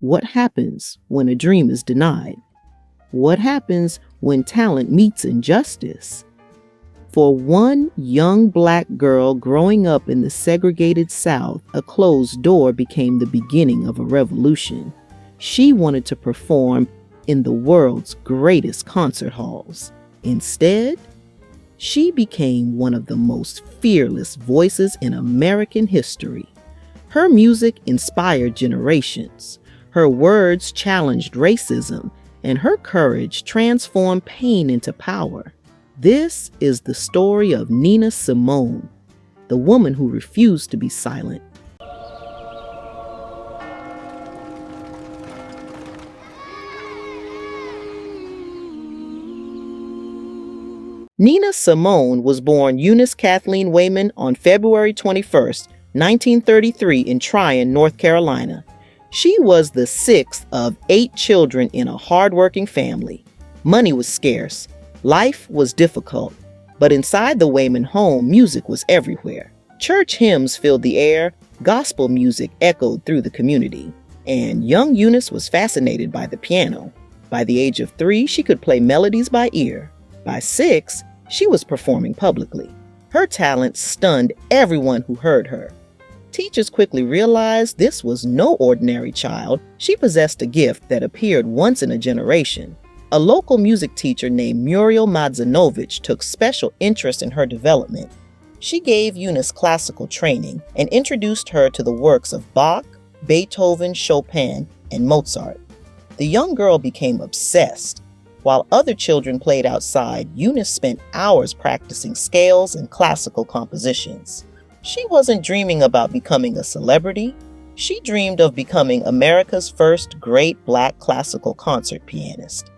What happens when a dream is denied? What happens when talent meets injustice? For one young Black girl growing up in the segregated South, a closed door became the beginning of a revolution. She wanted to perform in the world's greatest concert halls. Instead, she became one of the most fearless voices in American history. Her music inspired generations. Her words challenged racism, and her courage transformed pain into power. This is the story of Nina Simone, the woman who refused to be silent. Nina Simone was born Eunice Kathleen Wayman on February 21st, 1933 in Tryon, North Carolina. She was the sixth of 8 children in a hardworking family. Money was scarce. Life was difficult. But inside the Wayman home, music was everywhere. Church hymns filled the air. Gospel music echoed through the community. And young Eunice was fascinated by the piano. By the age of 3, she could play melodies by ear. By 6, she was performing publicly. Her talent stunned everyone who heard her. Teachers quickly realized this was no ordinary child. She possessed a gift that appeared once in a generation. A local music teacher named Muriel Madzanovich took special interest in her development. She gave Eunice classical training and introduced her to the works of Bach, Beethoven, Chopin, and Mozart. The young girl became obsessed. While other children played outside, Eunice spent hours practicing scales and classical compositions. She wasn't dreaming about becoming a celebrity. She dreamed of becoming America's first great Black classical concert pianist.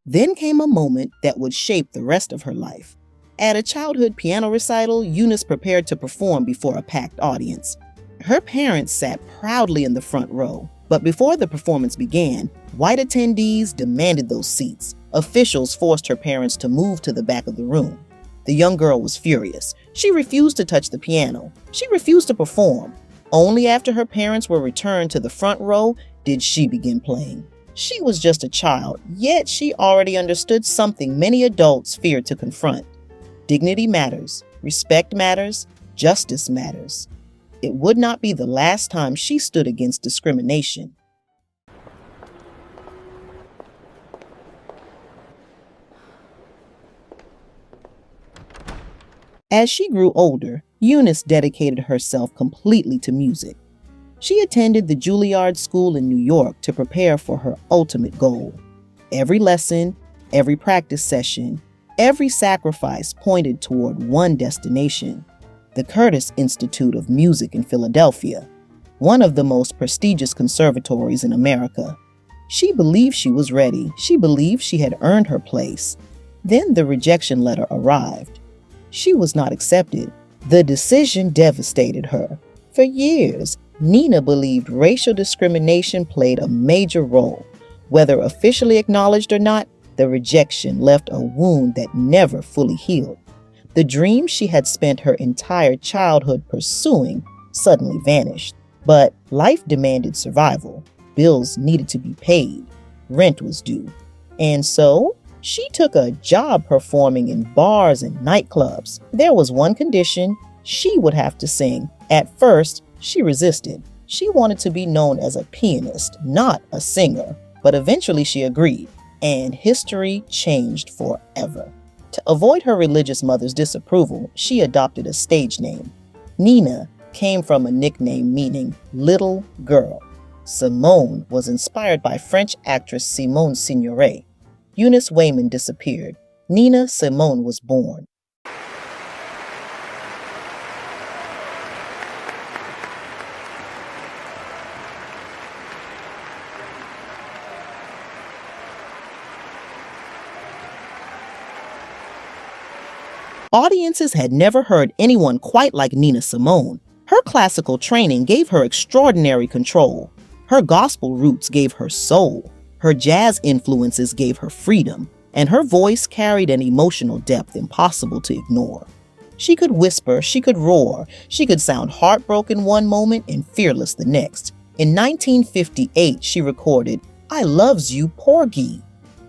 Then came a moment that would shape the rest of her life. At a childhood piano recital, Eunice prepared to perform before a packed audience. Her parents sat proudly in the front row, but before the performance began, white attendees demanded those seats. Officials forced her parents to move to the back of the room. The young girl was furious. She refused to touch the piano. She refused to perform. Only after her parents were returned to the front row did she begin playing. She was just a child, yet she already understood something many adults feared to confront. Dignity matters, respect matters, justice matters. It would not be the last time she stood against discrimination. As she grew older, Eunice dedicated herself completely to music. She attended the Juilliard School in New York to prepare for her ultimate goal. Every lesson, every practice session, every sacrifice pointed toward one destination: the Curtis Institute of Music in Philadelphia, one of the most prestigious conservatories in America. She believed she was ready. She believed she had earned her place. Then the rejection letter arrived. She was not accepted. The decision devastated her. For years, Nina believed racial discrimination played a major role. Whether officially acknowledged or not, the rejection left a wound that never fully healed. The dream she had spent her entire childhood pursuing suddenly vanished. But life demanded survival. Bills needed to be paid. Rent was due. And so, she took a job performing in bars and nightclubs. There was one condition: she would have to sing. At first, she resisted. She wanted to be known as a pianist, not a singer. But eventually she agreed, and history changed forever. To avoid her religious mother's disapproval, she adopted a stage name. Nina came from a nickname meaning little girl. Simone was inspired by French actress Simone Signoret. Eunice Wayman disappeared. Nina Simone was born. Audiences had never heard anyone quite like Nina Simone. Her classical training gave her extraordinary control. Her gospel roots gave her soul, her jazz influences gave her freedom, and her voice carried an emotional depth impossible to ignore. She could whisper, she could roar, she could sound heartbroken one moment and fearless the next. In 1958, she recorded, "I Loves You, Porgy."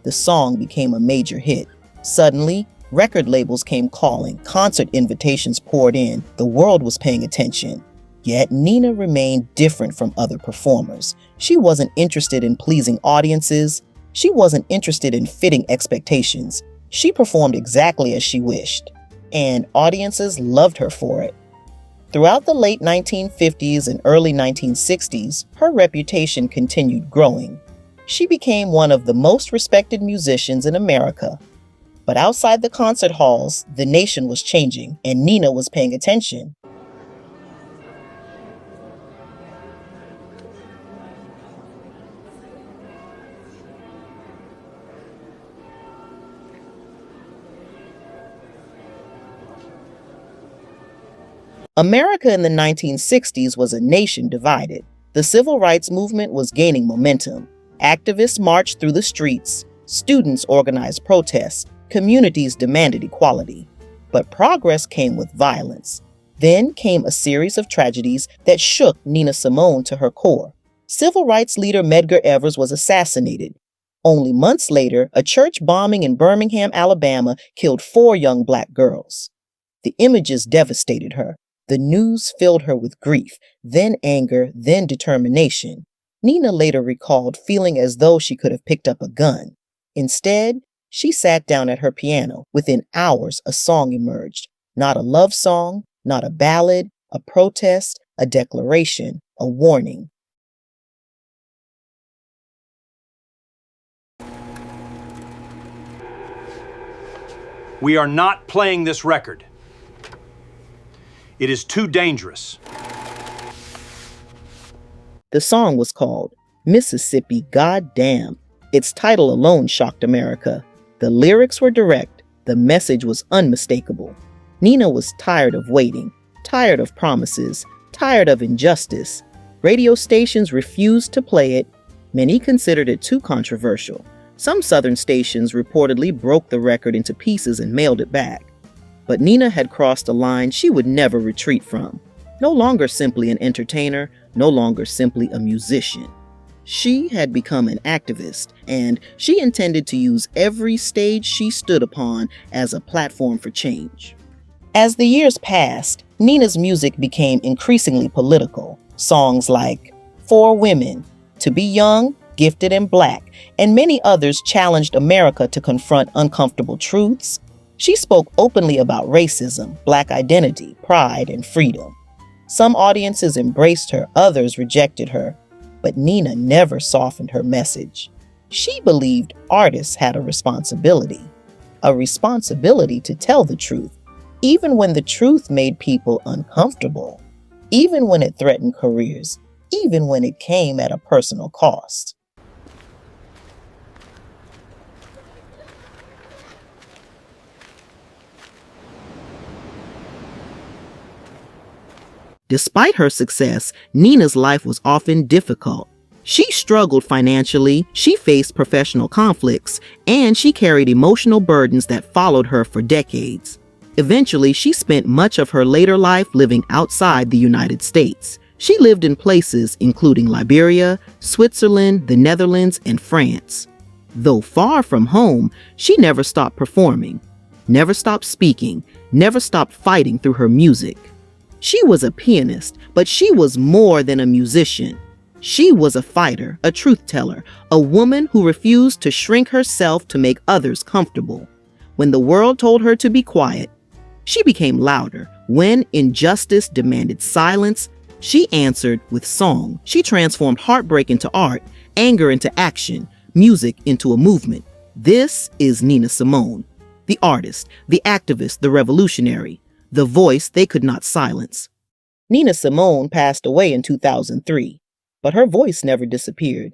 The song became a major hit. Suddenly, record labels came calling, concert invitations poured in, the world was paying attention. Yet Nina remained different from other performers. She wasn't interested in pleasing audiences. She wasn't interested in fitting expectations. She performed exactly as she wished, and audiences loved her for it. Throughout the late 1950s and early 1960s, her reputation continued growing. She became one of the most respected musicians in America. But outside the concert halls, the nation was changing, and Nina was paying attention. America in the 1960s was a nation divided. The civil rights movement was gaining momentum. Activists marched through the streets, students organized protests, communities demanded equality. But progress came with violence. Then came a series of tragedies that shook Nina Simone to her core. Civil rights leader Medgar Evers was assassinated. Only months later, a church bombing in Birmingham, Alabama, killed 4 young black girls. The images devastated her. The news filled her with grief, then anger, then determination. Nina later recalled feeling as though she could have picked up a gun. Instead, she sat down at her piano. Within hours, a song emerged. Not a love song, not a ballad, a protest, a declaration, a warning. We are not playing this record. It is too dangerous. The song was called Mississippi Goddamn. Its title alone shocked America. The lyrics were direct. The message was unmistakable. Nina was tired of waiting, tired of promises, tired of injustice. Radio stations refused to play it. Many considered it too controversial. Some Southern stations reportedly broke the record into pieces and mailed it back. But Nina had crossed a line she would never retreat from. No longer simply an entertainer, no longer simply a musician. She had become an activist, and she intended to use every stage she stood upon as a platform for change. As the years passed, Nina's music became increasingly political. Songs like For Women, To Be Young, Gifted and Black, and many others challenged America to confront uncomfortable truths. She spoke openly about racism, Black identity, pride, and freedom. Some audiences embraced her, others rejected her, but Nina never softened her message. She believed artists had a responsibility to tell the truth, even when the truth made people uncomfortable, even when it threatened careers, even when it came at a personal cost. Despite her success, Nina's life was often difficult. She struggled financially, she faced professional conflicts, and she carried emotional burdens that followed her for decades. Eventually, she spent much of her later life living outside the United States. She lived in places including Liberia, Switzerland, the Netherlands, and France. Though far from home, she never stopped performing, never stopped speaking, never stopped fighting through her music. She was a pianist, but she was more than a musician. She was a fighter, a truth teller, a woman who refused to shrink herself to make others comfortable. When the world told her to be quiet, she became louder. When injustice demanded silence, she answered with song. She transformed heartbreak into art, anger into action, music into a movement. This is Nina Simone, the artist, the activist, the revolutionary, the voice they could not silence. Nina Simone passed away in 2003, but her voice never disappeared.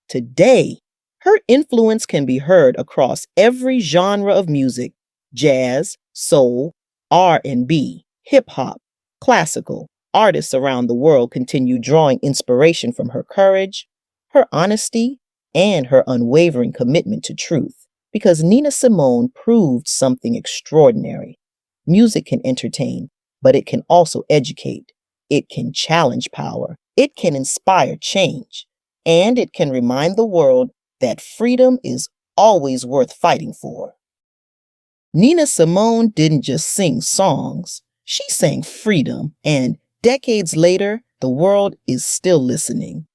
Today, her influence can be heard across every genre of music: jazz, soul, R&B, hip-hop, classical. Artists around the world continue drawing inspiration from her courage, her honesty, and her unwavering commitment to truth. Because Nina Simone proved something extraordinary. Music can entertain, but it can also educate. It can challenge power. It can inspire change. And it can remind the world that freedom is always worth fighting for. Nina Simone didn't just sing songs, she sang freedom, and decades later, the world is still listening.